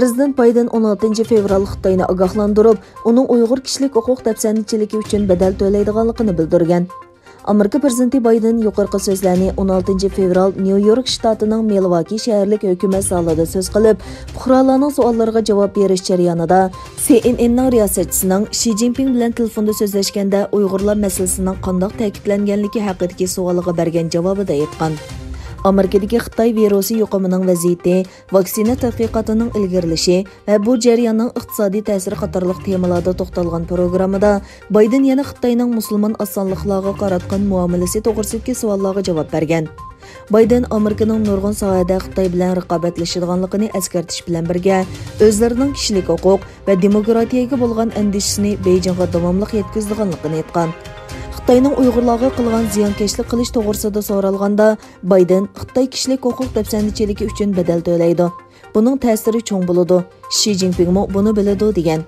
Prezident Biden 16 fevral Xitoyni ogohlantirib, uning Uyg'ur kishilik huquq dafsandichiligi uchun bedel to'laydiganligini bildirgan. Amerika prezidenti Biden yuqorqi so'zlarni 16 fevral Nyu-York shtatining Milwaukee shaharlik hukumat zalida so'z qilib, fuqarolarning savollariga javob berish jarayonida CNNning riyosatchisining Xi Jinping bilan telefonda so'zlashganda Uyg'urlar masalasining qanday ta'kidlanganligi haqidagi savoliga bergan javobida aytgan. Amerikadagi Xitoy virusi yuqumining vaziyati, vaksina tadqiqotining ilgirilishi va bu jarayonning iqtisodiy ta'siri qatorliq temalarda to'xtalgan programmada Biden yana Xitoyning musulmon osonliqlarga qaratgan muomalasi to'g'risidagi savollarga javob bergan. Biden Amerikaning nurg'un sohada Xitoy bilan raqobatlashadiganligini eskartish bilan birga, o'zlarining kishilik huquq va demokratiyaga bo'lgan andishini Beijingga davomli yetkazganligini aytgan. Xitoyning Uyg'urlarga qilgan ziyonkashlik qilish to'g'risida so'ralganda, Biden Xitoy kishilik huquq dafsandichiligi uchun bedel to'laydi. Buning ta'siri cho'ng bo'ladi. Xi Jinping mo buni biladi degan.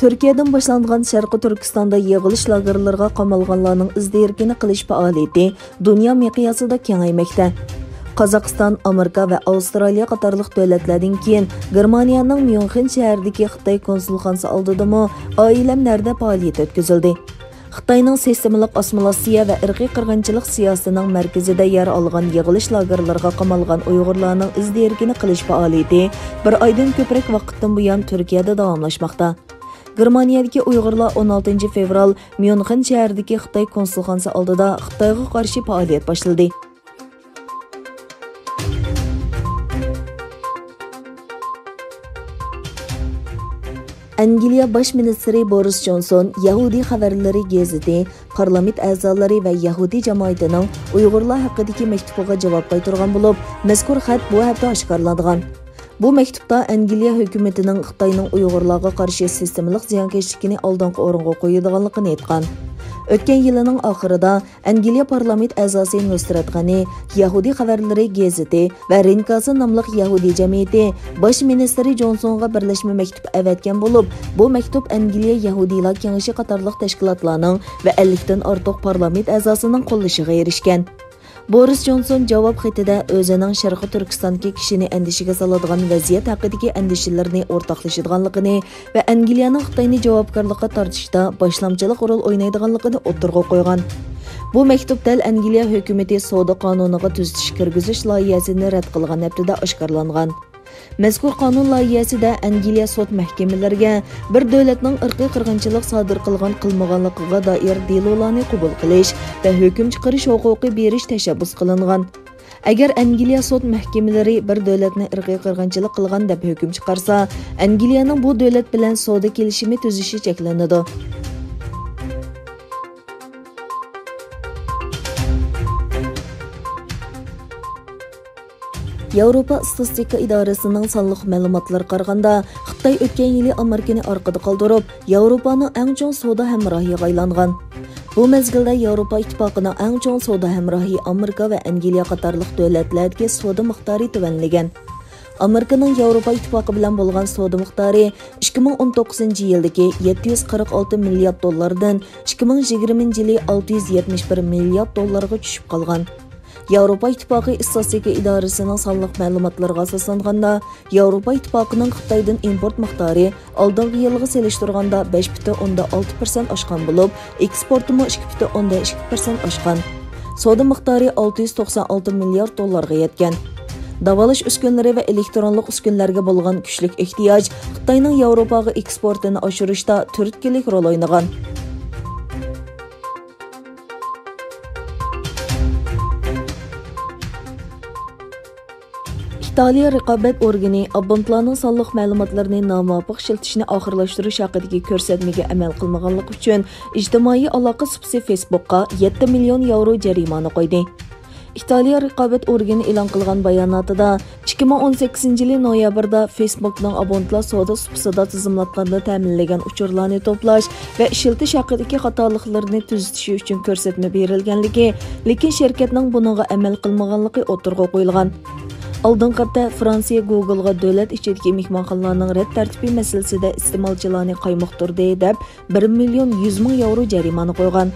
Turkiyadan boshlangan Sharqi Turkistonda yig'ilish lagerlariga qamalganlarning izdirkini qilish faoliyati dunyo miqyosida kengaymoqda. Qozog'iston, Amerika va Avstraliya qatorliq davlatlardan keyin Germaniyaning Myunxen shahridagi Xitoy konsulxonasi oldida oilamlarda faoliyat o'tkazildi. Xitoyning sistemalik assimilyatsiya va irqiy qirg'inchilik siyosatining markazida yer olgan yig'ilish lagerlariga qamalgan Uyg'urlarning izdirkini qilish faoliyati bir oydan ko'proq vaqtdan buyon Turkiyada davomlashmoqda. Germaniyadagi Uyg'urlar 16 fevral Myunxen shahridagi Xitoy konsulxonasi oldida Xitoyga qarshi faoliyat boshladi. Angliya Bosh ministri Boris Johnson Yahudi xabarlari gazeti, parlament a'zolari va Yahudi jamoatining Uyg'urlar haqidagi maktubiga javob qaytargan bo'lib, mazkur xat bu hafta oshkorlangan. Bu maktubda Angliya hukumatining Xitoyning Uyg'urlarga qarshi sistemalik ziyonkashlikni oldingi o'ringa qo'yadiganligini aytgan. O'tgan yilning oxirida Angliya parlament a'zosi Nusrat G'ani Yahudi xabarlari gazeti va Rinkasi nomli Yahudi jamiyati bosh ministri Johnsonga birlashma maktub avatgan bo'lib, bu maktub Angliya Yahudiylar kengashi qatorliq tashkilotlarning va 50 dan ortiq parlament a'zosining qo'llashiga erishgan. Boris Johnson javob xatida o'zining Sharqi Turkistondagi kishini andishiga soladigan vaziyat haqidagi andishlarini o'rtoqlashadiganligini va Angliyaning Xitoyni javobgarlikka tortishda boshlamchilik rol o'ynaydiganligini o'tirg'a qo'ygan. Bu maktubda Angliya hukumati savdo qonuniga tuzatish kirgizish loyihasini rad qilgan haftada oshkorlangan. Mazkur qonun loyihasida Angliya sud mahkamalariga bir davlatning irqiy qirg'inchilik sodir qilgan qilmaganligiga doir delillarni qabul qilish va hukm chiqarish huquqi berish tashabbus qilingan. Agar Angliya sud mahkamalari bir davlatni irqiy qirg'inchilik qilgan deb hukm chiqarsa, Angliyaning bu davlat bilan savdo kelishimi tuzishi cheklanadi. Yevropa statistika idorasining sonliq ma'lumotlariga qaraganda, Xitoy o'tgan yili Amerikani orqada qoldirib, Yevropaning eng chong savdo hamrohiga aylangan. Bu mezgilda Yevropa ittifoqining eng chong savdo hamrohi Amerika va Angliya qatorliq davlatlarga savdo miqdori tuvanlagan. Amerikaning Yevropa ittifoqi bilan bo'lgan savdo miqdori 2019-yildagi 746 milliard dollardan 2020-yili 671 milliard dollarga tushib qolgan. Yevropa ittifoqi statistika idorasining sonliq ma'lumotlariga asoslanganda, Yevropa ittifoqining Xitoydan import miqdori oldingi yilga solishtirganda 5.6% oshgan bo'lib, eksportimi 2.2% oshgan. Savdo miqdori 696 milliard dollarga yetgan. Davolash uskunalari va elektronlik uskunlarga bo'lgan kuchlik ehtiyoj Xitoyning Yevropaga eksportini oshirishda turtkilik rol o'ynagan. İtaliya raqobat organi abonentlarning sonliq ma'lumotlarini nomuvofiq ishlatishni oxirlashtirish haqidagi ko'rsatmaga amal qilmaganlik uchun ijtimoiy aloqa subsi Facebook'ga 7 million yevro jarimani qo'ydi. İtaliya raqobat organi e'lon qilgan bayonotida 2018 yil noyabrda Facebook'ning abonentlar savdo subsida tizimlatganini ta'minlagan uchurlarni to'plash va ishlatish haqidagi xatoliklarni tuzatish uchun ko'rsatma berilganligi, lekin shirkatning bunga amal qilmaganligi o'tirg'a qo'yilgan. Oldingi hafta Fransiya Google'ga davlat ichidagi mehmonxonalarning rad tartibi masalasida iste'molchilarni qaymoqtirdi deb 1 million 100 ming yevro jarimani qo'ygan.